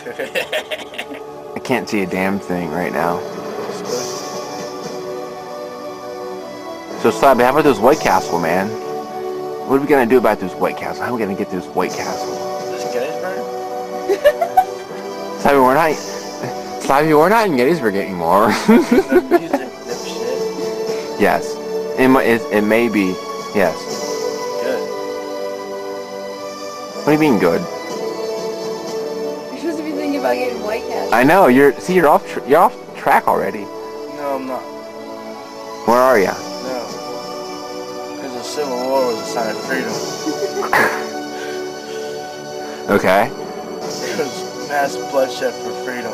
I can't see a damn thing right now. So, Slabby, how about those White Castle, man? What are we gonna do about those White Castle? How are we gonna get those White Castle? Is this Gettysburg? Slabby, we're not in Gettysburg anymore. Yes, it may be. Yes. Good. What do you mean good? You're supposed to be thinking about getting White Castle. I know you're off track already. No, I'm not. Where are you? No. Because the Civil War was a sign of freedom. Okay. It was mass bloodshed for freedom.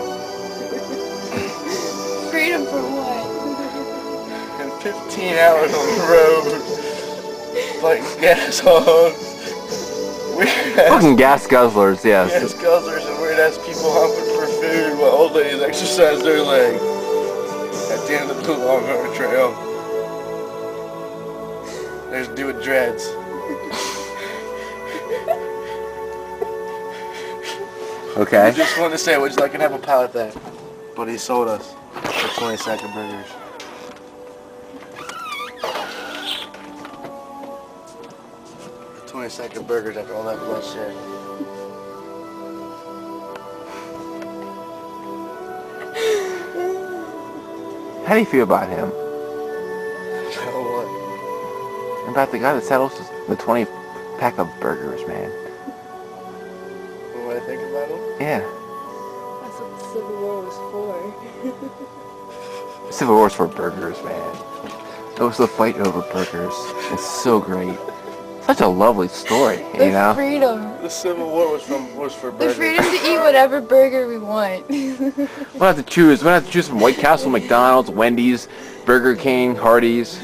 Freedom for what? And 15 hours on the road, fighting gas hogs. Fucking gas guzzlers, yes. Gas guzzlers and weird ass people humping for food while old ladies exercise their legs at the end of the long hard trail. There's dude with dreads. Okay. I just wanted to say, would you like to have a pie with that? But he sold us for 20-second burgers. For 20-second burgers after all that bloodshed. How do you feel about him? So what? About the guy that sells the 20-pack of burgers, man. What do I think about him? Yeah. That's what the Civil War was for. Civil War's for burgers, man. It was the fight over burgers. It's so great. Such a lovely story, you know? Freedom. The Civil War was for burgers. The freedom to eat whatever burger we want. We don't have to choose. We don't have to choose from White Castle, McDonald's, Wendy's, Burger King, Hardee's.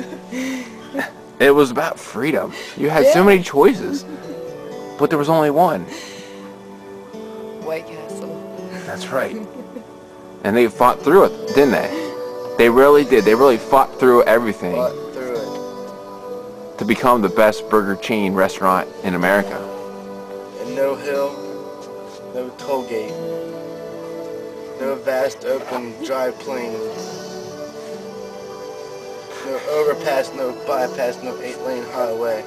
It was about freedom. You had so many choices, but there was only one. White Castle. That's right. And they fought through it, didn't they? They really did. They really fought through everything to become the best burger chain restaurant in America. And no hill, no toll gate, no vast open dry plain, no overpass, no bypass, no 8-lane highway.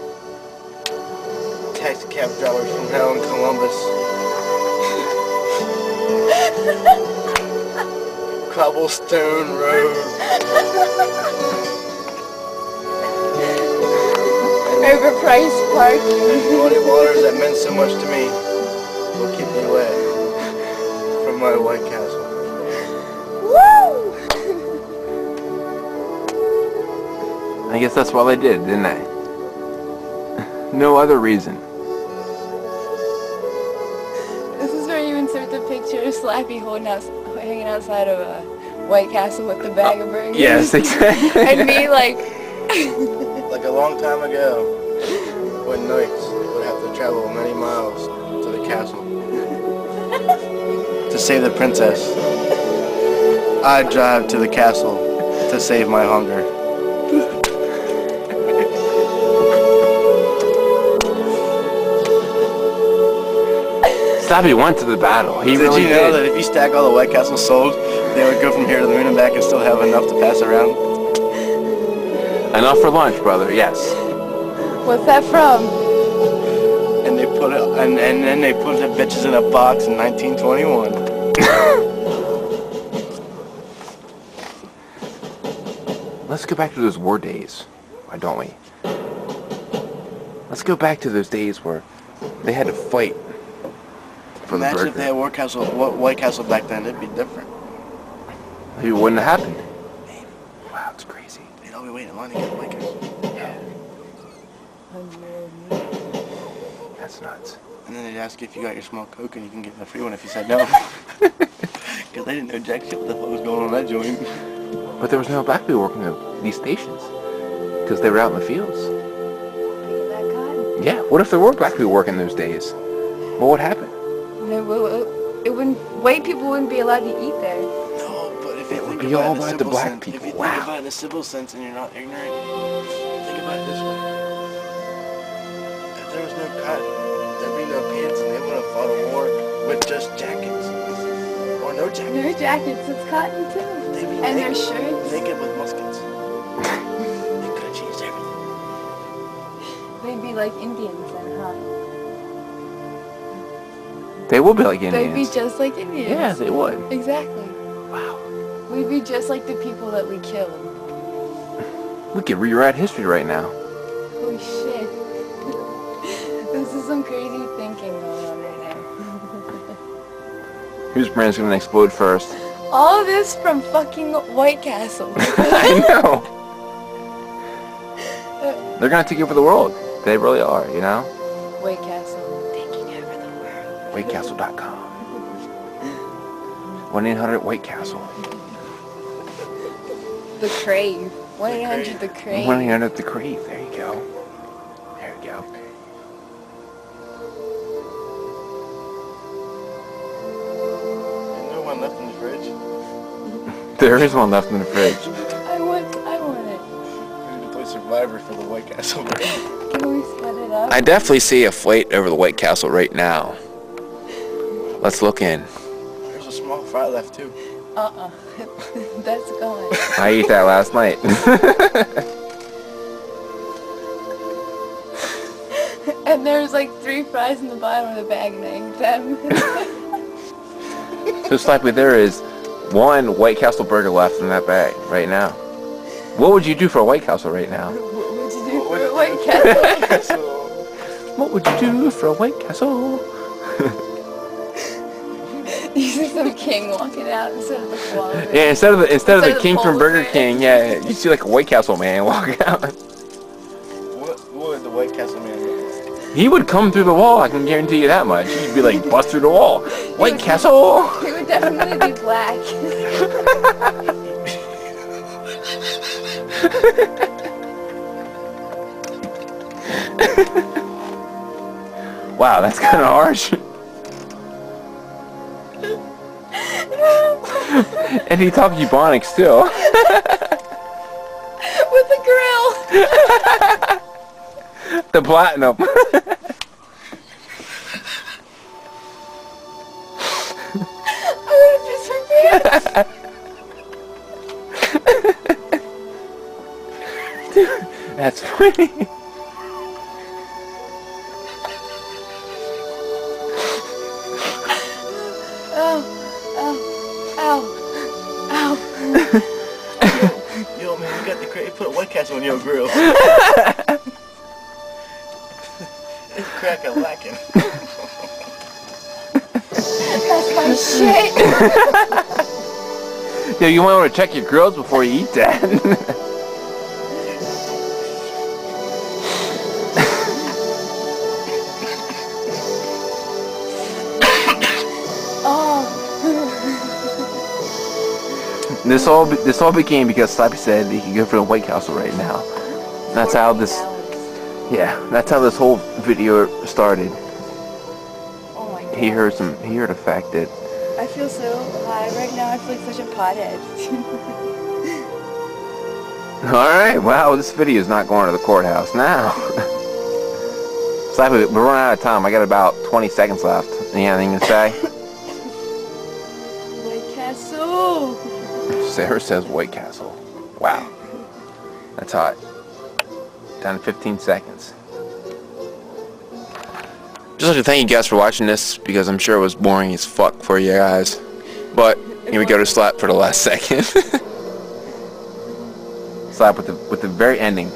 Taxi cab drivers from hell in Columbus. Cobblestone road. Overpriced parking. Muddy waters that meant so much to me will keep me away from my White Castle. Woo! I guess that's why they did, didn't they? No other reason. This is where you insert the picture of Slappy hanging outside of a White Castle with the bag of burgers. Yes, exactly. And me like... Like a long time ago, when knights would have to travel many miles to the castle to save the princess, I drive to the castle to save my hunger. Slappy went to the battle. He Did really you know did. that if you stack all the White Castles sold, they would go from here to the moon and back and still have enough to pass around? Enough for lunch, brother. Yes. What's that from? And they put it, and then they put the bitches in a box in 1921. Let's go back to those war days. Why don't we? Let's go back to those days where they had to fight for the Imagine burger. if they had White Castle back then, it'd be different. Maybe it wouldn't have happened. Wow, it's crazy. They'd all be waiting in line to get the White Castle. Yeah. That's nuts. And then they'd ask you if you got your small Coke and you can get the free one if you said no. Because they didn't know jack shit what the fuck was going on in that joint. But there was no black people working at these stations because they were out in the fields. That cotton. Yeah. What if there were black people working those days? What would happen? It wouldn't. White people wouldn't be allowed to eat there. No, but if you It would think be about all it in a about the simple black sense, people. if you think Wow. about it in a civil sense and you're not ignorant, think about it this way. If there was no cotton, there'd be no pants and they would have fought a war with just jackets. no jackets. No jackets. It's cotton too. And their shirts. Naked with muskets. They could have changed everything. They'd be like Indians then, huh? They would be like Indians. They'd be just like Indians. Yeah, they would. Exactly. Wow. We'd be just like the people that we killed. We could rewrite history right now. Holy shit. This is some crazy thinking going on right now. Whose brain's gonna explode first? All of this from fucking White Castle. I know. They're gonna take over the world. They really are, you know? White Castle taking over the world. WhiteCastle.com. 1-800-WhiteCastle. The CRAVE. 1-800 the CRAVE. 1-800 the CRAVE. There you go. There you go. There's no one left in the fridge. There is one left in the fridge. I want it. We need to play Survivor for the White Castle. Can we split it up? I definitely see a flight over the White Castle right now. Let's look in. There's a small fry left too. That's gone. I ate that last night. And there's like 3 fries in the bottom of the bag and I ate them. Just likely there is one White Castle burger left in that bag right now. What would you do for a White Castle right now? What would you do for a White Castle? What would you do for a White Castle? You see some king walking out instead of the koala. Yeah, instead of the king from polar Burger bear. King, yeah, you see like a White Castle man walking out. What would the White Castle man look like? He would come through the wall, I can guarantee you that much. He'd be like, bust through the wall. White Castle! He would definitely be black. Wow, that's kind of harsh. And he talked Ebonics too. With the grill. The platinum. I'm gonna piss my pants. Dude, that's funny. Ow. Yo man, you got the crate. Put a White Castle on your grill. It's crack a lacking. That's my shit. Yeah, you might want to check your grills before you eat that. This all began because Slappy said he could go for the White Castle right now. That's how this, yeah, that's how this whole video started. Oh my God. He heard a fact that. I feel so high right now. I feel like such a pothead. All right, wow, this video is not going to the courthouse now. Slappy, we're running out of time. I got about 20 seconds left. You have anything to say? White Castle. Sarah says White Castle. Wow. That's hot. Down to 15 seconds. Just like to thank you guys for watching this, because I'm sure it was boring as fuck for you guys. But here we go to Slap for the last second. Slap with the very ending.